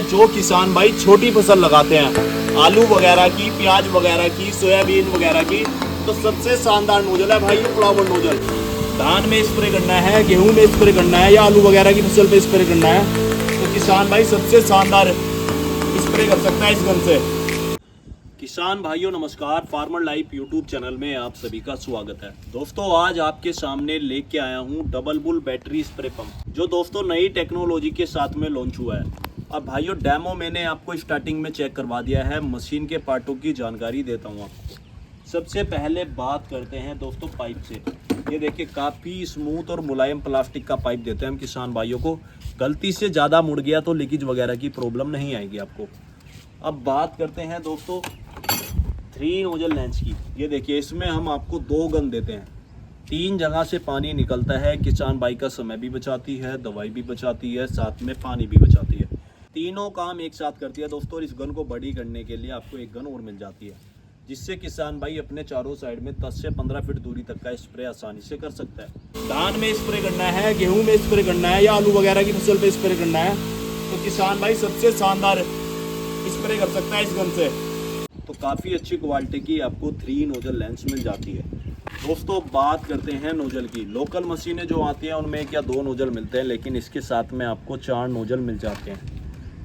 जो किसान भाई छोटी फसल लगाते हैं, आलू वगैरह की, प्याज वगैरह की, सोयाबीन वगैरह की, तो सबसे शानदार नोजल है भाई ये फ्लावर नोजल। धान में स्प्रे करना है, गेहूं में स्प्रे करना है या आलू वगैरह की फसल पे स्प्रे करना है तो किसान भाई सबसे शानदार स्प्रे कर सकता है इस गन से। किसान भाइयों नमस्कार, फार्मर लाइफ यूट्यूब चैनल में आप सभी का स्वागत है। दोस्तों आज आपके सामने लेके आया हूँ double bull battery spray pump, जो दोस्तों नई टेक्नोलॉजी के साथ में लॉन्च हुआ है। अब भाइयों डेमो मैंने आपको स्टार्टिंग में चेक करवा दिया है, मशीन के पार्टों की जानकारी देता हूँ आपको। सबसे पहले बात करते हैं दोस्तों पाइप से। ये देखिए काफ़ी स्मूथ और मुलायम प्लास्टिक का पाइप देते हैं हम किसान भाइयों को। गलती से ज़्यादा मुड़ गया तो लीकेज वगैरह की प्रॉब्लम नहीं आएगी आपको। अब बात करते हैं दोस्तों 3 नोजल लेंस की। ये देखिए इसमें हम आपको 2 गन देते हैं, 3 जगह से पानी निकलता है। किसान भाई का समय भी बचाती है, दवाई भी बचाती है, साथ में पानी भी बचाती है। तीनों काम एक साथ करती है दोस्तों। और इस गन को बड़ी करने के लिए आपको एक गन और मिल जाती है, जिससे किसान भाई अपने चारों साइड में 10 से 15 फीट दूरी तक का स्प्रे आसानी से कर सकता है। धान में स्प्रे करना है, गेहूं में स्प्रे करना है या आलू वगैरह की फसल पे स्प्रे करना है तो किसान भाई सबसे शानदार स्प्रे कर सकता है इस गन से। तो काफ़ी अच्छी क्वालिटी की आपको 3 नोजल लेंस मिल जाती है। दोस्तों बात करते हैं नोजल की। लोकल मशीनें जो आती हैं उनमें क्या 2 नोजल मिलते हैं, लेकिन इसके साथ में आपको 4 नोजल मिल जाते हैं।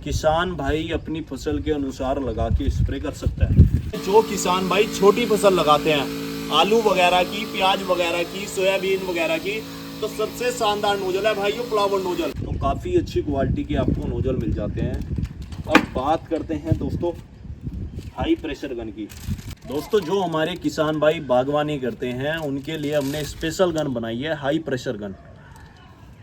किसान भाई अपनी फसल के अनुसार लगा के स्प्रे कर सकता है। जो किसान भाई छोटी फसल लगाते हैं, आलू वगैरह की, प्याज वगैरह की, सोयाबीन वगैरह की, तो सबसे शानदार नोजल है भाई ये फ्लावर नोजल। तो काफ़ी अच्छी क्वालिटी के आपको नोजल मिल जाते हैं। अब बात करते हैं दोस्तों हाई प्रेशर गन की। दोस्तों जो हमारे किसान भाई बागवानी करते हैं उनके लिए हमने स्पेशल गन बनाई है, हाई प्रेशर गन।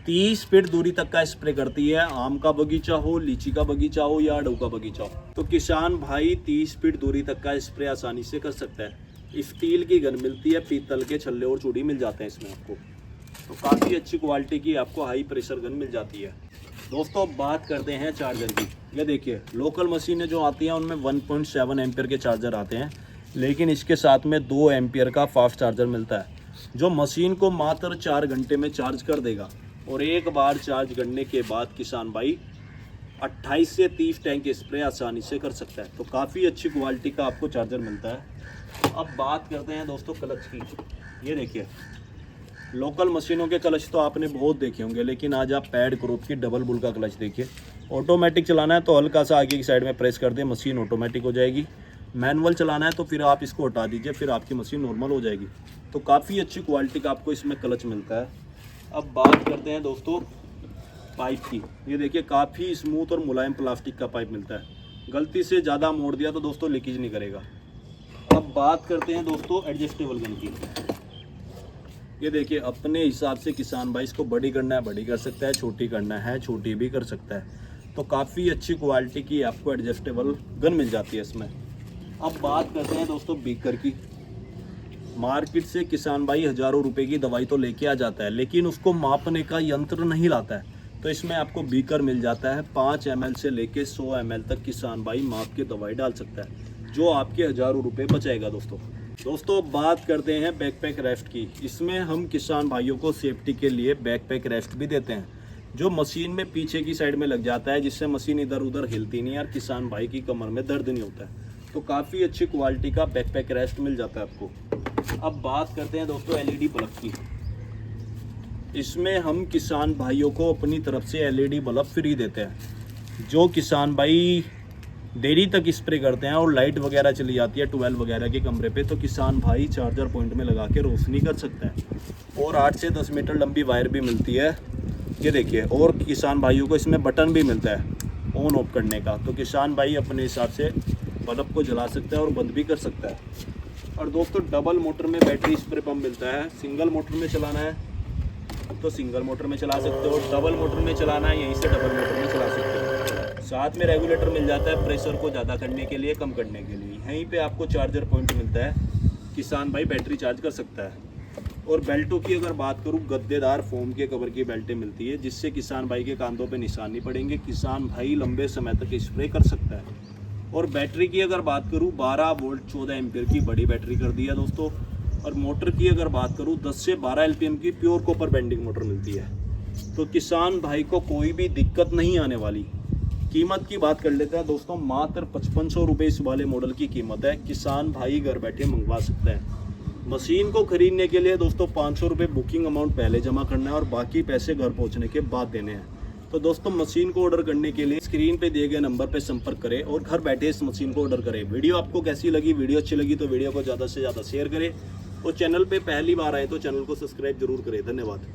30 फीट दूरी तक का स्प्रे करती है। आम का बगीचा हो, लीची का बगीचा हो या आड़ू का बगीचा हो, तो किसान भाई 30 फीट दूरी तक का स्प्रे आसानी से कर सकता है। स्टील की गन मिलती है, पीतल के छल्ले और चूड़ी मिल जाते हैं इसमें आपको। तो काफ़ी अच्छी क्वालिटी की आपको हाई प्रेशर गन मिल जाती है। दोस्तों बात करते हैं चार्जर की। ये देखिए लोकल मशीनें जो आती हैं उनमें 1.7 एम्पियर के चार्जर आते हैं, लेकिन इसके साथ में 2 एम्पियर का फास्ट चार्जर मिलता है, जो मशीन को मात्र 4 घंटे में चार्ज कर देगा। और एक बार चार्ज करने के बाद किसान भाई 28 से 30 टैंक स्प्रे आसानी से कर सकता है। तो काफ़ी अच्छी क्वालिटी का आपको चार्जर मिलता है। अब बात करते हैं दोस्तों क्लच की। ये देखिए लोकल मशीनों के क्लच तो आपने बहुत देखे होंगे, लेकिन आज आप पैड क्रॉप की डबल बुल का क्लच देखिए। ऑटोमेटिक चलाना है तो हल्का सा आगे की साइड में प्रेस कर दें, मशीन ऑटोमेटिक हो जाएगी। मैनुअल चलाना है तो फिर आप इसको हटा दीजिए, फिर आपकी मशीन नॉर्मल हो जाएगी। तो काफ़ी अच्छी क्वालिटी का आपको इसमें क्लच मिलता है। अब बात करते हैं दोस्तों पाइप की। ये देखिए काफ़ी स्मूथ और मुलायम प्लास्टिक का पाइप मिलता है। गलती से ज़्यादा मोड़ दिया तो दोस्तों लीकेज नहीं करेगा। अब बात करते हैं दोस्तों एडजस्टेबल गन की। ये देखिए अपने हिसाब से किसान भाई इसको बड़ी करना है बड़ी कर सकता है, छोटी करना है छोटी भी कर सकता है। तो काफ़ी अच्छी क्वालिटी की आपको एडजस्टेबल गन मिल जाती है इसमें। अब बात करते हैं दोस्तों बीकर की। मार्केट से किसान भाई हज़ारों रुपए की दवाई तो लेके आ जाता है, लेकिन उसको मापने का यंत्र नहीं लाता है। तो इसमें आपको बीकर मिल जाता है। 5 ml से लेके 100 ml तक किसान भाई माप के दवाई डाल सकता है, जो आपके हज़ारों रुपए बचाएगा दोस्तों बात करते हैं बैकपैक रेस्ट की। इसमें हम किसान भाइयों को सेफ्टी के लिए बैकपैक रेस्ट भी देते हैं, जो मशीन में पीछे की साइड में लग जाता है, जिससे मशीन इधर उधर हिलती नहीं और किसान भाई की कमर में दर्द नहीं होता है। तो काफ़ी अच्छी क्वालिटी का बैकपैक रेस्ट मिल जाता है आपको। अब बात करते हैं दोस्तों एलईडी बल्ब की। इसमें हम किसान भाइयों को अपनी तरफ से एलईडी बल्ब फ्री देते हैं। जो किसान भाई देरी तक स्प्रे करते हैं और लाइट वगैरह चली जाती है 12 वगैरह के कमरे पे, तो किसान भाई चार्जर पॉइंट में लगा के रोशनी कर सकता है। और 8 से 10 मीटर लंबी वायर भी मिलती है। ये देखिए, और किसान भाइयों को इसमें बटन भी मिलता है ऑन ऑफ करने का, तो किसान भाई अपने हिसाब से बल्ब को जला सकता है और बंद भी कर सकता है। और दोस्तों डबल मोटर में बैटरी स्प्रे पंप मिलता है। सिंगल मोटर में चलाना है तो सिंगल मोटर में चला सकते हो, डबल मोटर में चलाना है यहीं से डबल मोटर में चला सकते हो। साथ में रेगुलेटर मिल जाता है प्रेशर को ज़्यादा करने के लिए, कम करने के लिए। यहीं पे आपको चार्जर पॉइंट मिलता है, किसान भाई बैटरी चार्ज कर सकता है। और बेल्टों की अगर बात करूँ, गद्देदार फोम के कवर की बेल्टें मिलती है, जिससे किसान भाई के कांधों पे निशान नहीं पड़ेंगे। किसान भाई लंबे समय तक स्प्रे कर सकता है। और बैटरी की अगर बात करूँ, 12 वोल्ट 14 एम्पियर की बड़ी बैटरी कर दी है दोस्तों। और मोटर की अगर बात करूँ, 10 से 12 LPM की प्योर कॉपर बेंडिंग मोटर मिलती है। तो किसान भाई को कोई भी दिक्कत नहीं आने वाली। कीमत की बात कर लेते हैं दोस्तों, मात्र 5500 रुपये इस वाले मॉडल की कीमत है। किसान भाई घर बैठे मंगवा सकता है। मशीन को खरीदने के लिए दोस्तों 500 रुपये बुकिंग अमाउंट पहले जमा करना है और बाकी पैसे घर पहुंचने के बाद देने हैं। तो दोस्तों मशीन को ऑर्डर करने के लिए स्क्रीन पे दिए गए नंबर पे संपर्क करें और घर बैठे इस मशीन को ऑर्डर करें। वीडियो आपको कैसी लगी? वीडियो अच्छी लगी तो वीडियो को ज़्यादा से ज़्यादा शेयर करें और चैनल पे पहली बार आए तो चैनल को सब्सक्राइब जरूर करें। धन्यवाद।